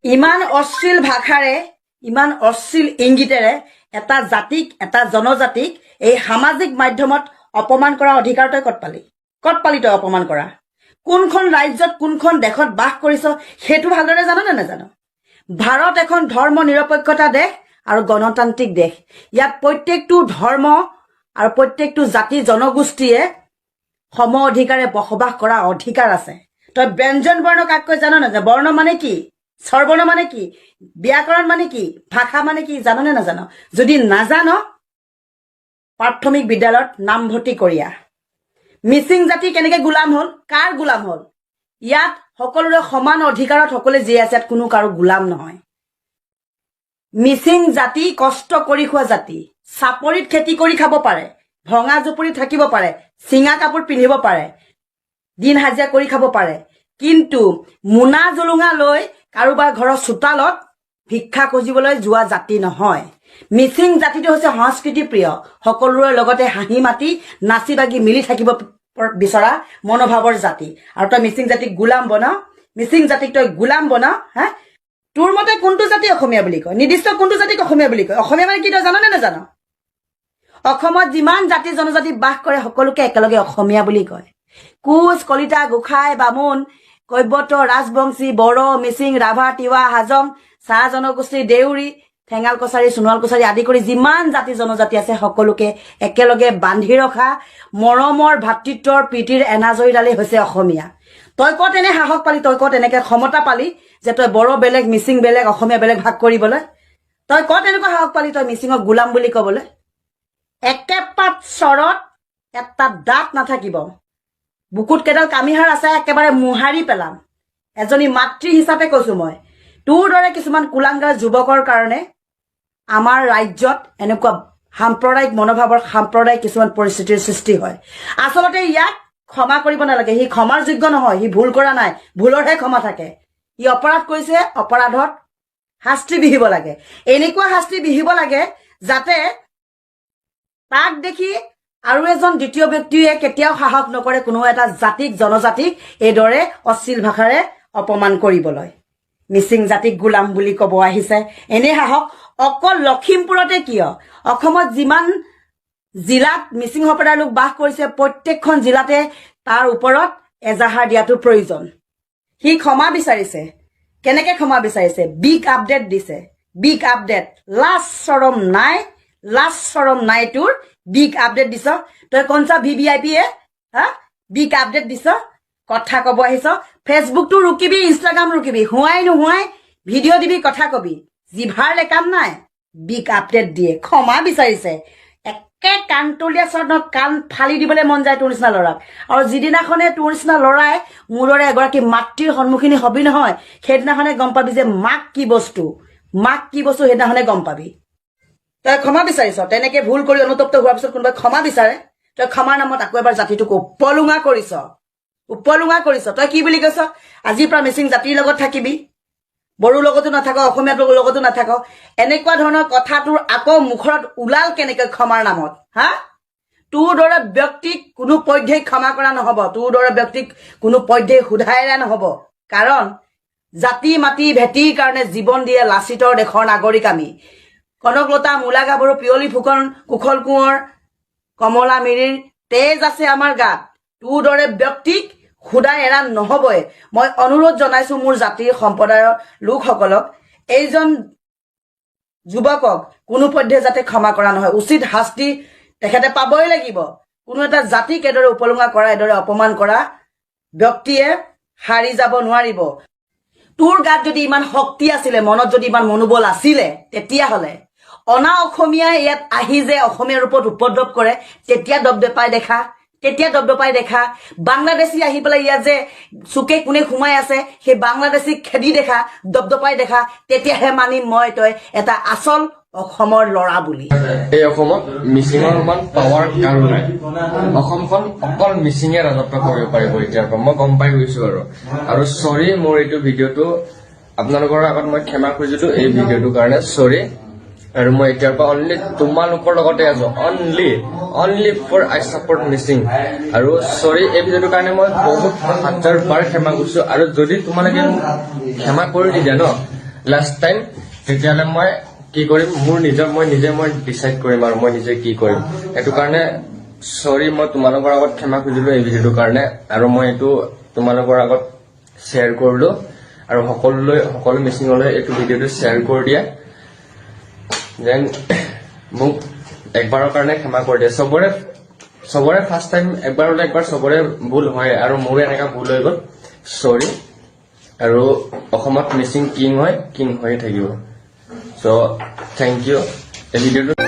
ইমান অশ্লীল ভাষাৰে ইমান অশ্লীল ইংগিতেৰে এটা জাতিক এটা জনজাতিক এই সামাজিক মাধ্যমত অপমান কৰা অধিকাৰ তই ক'ত পালি তই অপমান কৰা কোনখন ৰাজ্যত কোনখন দেশত বাস কৰিছ সেইটো ভালদৰে জানো নে নাজানো ভাৰত এখন ধৰ্ম নিৰপেক্ষতা দেশ আৰু গণতান্ত্ৰিক দেশ ইয়াত প্ৰত্যেকটো ধৰ্ম আৰু প্ৰত্যেকটো জাতি জনগোষ্ঠীয়ে সম অধিকাৰে বসবাস কৰা অধিকাৰ আছে তই ব্যঞ্জন বৰ্ণ কাক কৈ জানো না বৰ্ণ মানে কি স্বৰবৰ্ণ মানে কি ব্যাকৰণ মানে কি ভাষা মানে কি জানো নে নাজানো যদি নাজানো প্ৰাথমিক বিদ্যালয়ত নামভৰ্তি কৰিয়া মিচিং জাতি কেনেকৈ গোলাম হল কাৰ গোলাম হল ইয়াত সকলোৰে সমান অধিকাৰত সকলোৱে জীয়াই আছে কোনো কাৰো গোলাম নহয় মিচিং জাতি কষ্ট কৰি খোৱা জাতি চাপৰিত খেতি কৰি খাব পাৰে ভঙা জুপুৰি থাকিব পাৰে চিঙা কাপোৰ পিন্ধিব পাৰে দিন হাজিৰা কৰি খাব পাৰে কিন্তু মুনা জলুঙা লৈ কাৰোবাৰ ঘৰৰ চোতালত ভিক্ষা খুজিবলৈ যোৱা জাতি নহয় মিচিং জাতিটো হৈছে সংস্কৃতি প্ৰিয় সকলোৰে লগতে হাঁহি মাতি নাচি বাগি মিলি থাকিব বিচৰা মনোভাৱৰ জাতি আৰু তই মিচিং জাতিক গোলাম বনা মিচিং জাতিক তই গোলাম বনা হা তোৰ মতে কোনটো জাতি অসমীয়া বুলি কয় নিৰ্দিষ্ট কোনটো জাতিক অসমীয়া বুলি কয় অসমীয়া মানে কি তই জানো নে নাজানো অসমত যিমান জাতি জনজাতি বাস কৰে সকলোকে একেলগে অসমীয়া বুলি কয় কোচ কলিতা গোখাই বামুণ কৈবৰ্ত ৰাজবংশী বড়ো মিচিং ৰাভা তিৱা হাজং চাহ জনগোষ্ঠী দেউৰী ঠেঙাল কছাৰী সোণোৱাল কছাৰী আদি কৰি যিমান জাতি জনজাতি আছে সকলোকে একেলগে বান্ধি ৰখা মৰমৰ ভাতৃত্বৰ প্ৰীতিৰ এনাজৰীডালেই হৈছে অসমীয়া তই ক'ত এনে সাহস পালি তই ক'ত এনেকৈ ক্ষমতা পালি যে তই বড়ো বেলেগ মিচিং বেলেগ অসমীয়া বেলেগ ভাগ কৰিবলৈ তই ক'ত এনেকুৱা সাহস পালি তই মিচিঙক গোলাম বুলি ক'বলৈ একেপাত স্বৰত এটা দাঁত নাথাকিব বুকুত কেইডাল কামিহাৰ আছে একেবাৰে মোহাৰি পেলাম এজনী মাতৃ হিচাপে কৈছো মই তোৰ দৰে কিছুমান কুলাংগাৰ যুৱকৰ কাৰণে আমাৰ ৰাজ্যত এনেকুৱা সাম্প্ৰদায়িক মনোভাৱৰ সাম্প্ৰদায়িক কিছুমান পৰিস্থিতিৰ সৃষ্টি হয় আচলতে ইয়াক ক্ষমা কৰিব নালাগে সি ক্ষমাৰ যোগ্য নহয় সি ভুল কৰা নাই ভুলৰহে ক্ষমা থাকে ই অপৰাধ কৰিছে অপৰাধত শাস্তি বিহিব লাগে এনেকুৱা শাস্তি বিহিব লাগে যাতে তাক দেখি আৰু এজন দ্বিতীয় ব্যক্তিয়ে কেতিয়াও সাহস নকৰে কোনো এটা জাতিক জনজাতিক এইদৰে অশ্লীল ভাষাৰে অপমান কৰিবলৈ মিচিং জাতিক গোলাম বুলি ক'ব আহিছে এনে সাহস অকল লখিমপুৰতে কিয় অসমত যিমান জিলাত মিচিং সম্প্ৰদায়ৰ লোক বাস কৰিছে প্ৰত্যেকখন জিলাতে তাৰ ওপৰত এজাহাৰ দিয়াটো প্ৰয়োজন সি ক্ষমা বিচাৰিছে কেনেকৈ ক্ষমা বিচাৰিছে বিগ আপডেট দিছে বিগ আপডেট লাষ্ট চৰম নাই তোৰ বিগ আপডেট দিছ তই কোনচা ভিভিআইপি হা বিগ আপডেট দিছ কথা ক'ব আহিছ ফেচবুকটো ৰুকিবি ইনষ্টাগ্ৰাম ৰুকিবি হুৱাই নুহুৱাই ভিডিঅ' দিবি কথা কবি জিভাৰ লেকাম নাই বিগ আপডেট দিয়ে ক্ষমা বিচাৰিছে একে কাণতলীয়া চৰণক কাণ ফালি দিবলৈ মন যায় তোৰ নিচিনা ল'ৰাক আৰু যিদিনাখনে তোৰ নিচিনা ল'ৰাই মোৰ দৰে এগৰাকী মাতৃৰ সন্মুখীন হবি নহয় সেইদিনাখনে গম পাবি যে মাক কি বস্তু সেইদিনাখনে গম পাবি তই ক্ষমা বিচাৰিছ তেনেকে ভুল কৰি অনুতপ্ত হোৱাৰ পিছত কোনোবাই ক্ষমা বিচাৰে তই ক্ষমাৰ নামত আকৌ এবাৰ জাতিটোক উপলুঙা কৰিছ তই কি বুলি কৈছ আজিৰ পৰা মিচিং জাতিৰ লগত থাকিবি বড়োৰ লগতো নাথাক অসমীয়াৰ লগতো নাথাক এনেকুৱা ধৰণৰ কথা তোৰ আকৌ মুখত ওলাল কেনেকৈ ক্ষমাৰ নামত হা তোৰ দৰে ব্যক্তিক কোনো পধ্যেই ক্ষমা কৰা নহ'ব তোৰ দৰে ব্যক্তিক কোনো পধ্যেই শুধাই এৰা নহ'ব কাৰণ জাতি মাটি ভেটিৰ কাৰণে জীৱন দিয়ে লাচিতৰ দেশৰ নাগৰিক আমি কনকলতা মূলা গাভৰু পিয়লি ফুকন কুশল কোঁৱৰ কমলা মিৰিৰ তেজ আছে আমাৰ গাত তোৰ দৰে ব্যক্তিক খুদাই এৰা নহবই মই অনুৰোধ জনাইছো মোৰ জাতিৰ সম্প্ৰদায়ৰ লোকসকলক এইজন যুৱকক কোনো পধ্যে যাতে ক্ষমা কৰা নহয় উচিত শাস্তি তেখেতে পাবই লাগিব কোনো এটা জাতিক এদৰে উপলুঙা কৰা এদৰে অপমান কৰা ব্যক্তিয়ে হাৰি যাব নোৱাৰিব তোৰ গাত যদি ইমান শক্তি আছিলে মনত যদি ইমান মনোবল আছিলে তেতিয়াহ'লে অনা অসমীয়াই ইয়াত আহি যে অসমীয়াৰ ওপৰত উপদ্ৰৱ কৰে তেতিয়া দবদপাই দেখা বাংলাদেশী আহি পেলাই ইয়াত যে চুকে কোণে সোমাই আছে সেই বাংলাদেশীক খেদি দেখা দবদপাই দেখা তেতিয়াহে মানিম মই তই এটা আচল অসমৰ ল'ৰা বুলি এই অসমত মিচিঙৰ সমান পাৱাৰ কাৰো নাই অসমখন অকল মিচিঙে ৰাজত্ব কৰিব পাৰিব এতিয়াৰ পৰা মই গম পাই গৈছো আৰু চৰি মোৰ এইটো ভিডিঅ'টো আপোনালোকৰ আগত মই ক্ষমা খুজিছো এই ভিডিঅ'টোৰ কাৰণে চৰি আৰু মই এতিয়াৰ পৰা অনলি তোমালোকৰ লগতে আছো only for I support Mising আৰু চৰি এই ভিডিঅ'টোৰ কাৰণে মই বহুত 1000 বাৰ ক্ষমা কৰিছো আৰু যদি তোমালোকে ক্ষমা কৰি দিয়া ন লাষ্ট টাইম তেতিয়াহ'লে মই কি কৰিম মই নিজে ডিচাইড কৰিম আৰু মই নিজে কি কৰিম সেইটো কাৰণে চৰি মই তোমালোকৰ আগত ক্ষমা খুজিলো এই ভিডিঅ'টোৰ কাৰণে আৰু মই এইটো তোমালোকৰ আগত শ্বেয়াৰ কৰিলো আৰু সকলো মিচিঙলৈ এইটো ভিডিঅ'টো শ্বেয়াৰ কৰি দিয়া দেন মোক একবাৰৰ কাৰণে ক্ষমা কৰি দিয়ে চবৰে ফাৰ্ষ্ট টাইম একবাৰ চবৰে ভুল হয় আৰু মোৰো এনেকা ভুল হৈ গ'ল চৰি আৰু অসমত মিচিং কিং হৈয়ে থাকিব চ' থেংক ইউ এই ভিডিঅ'টো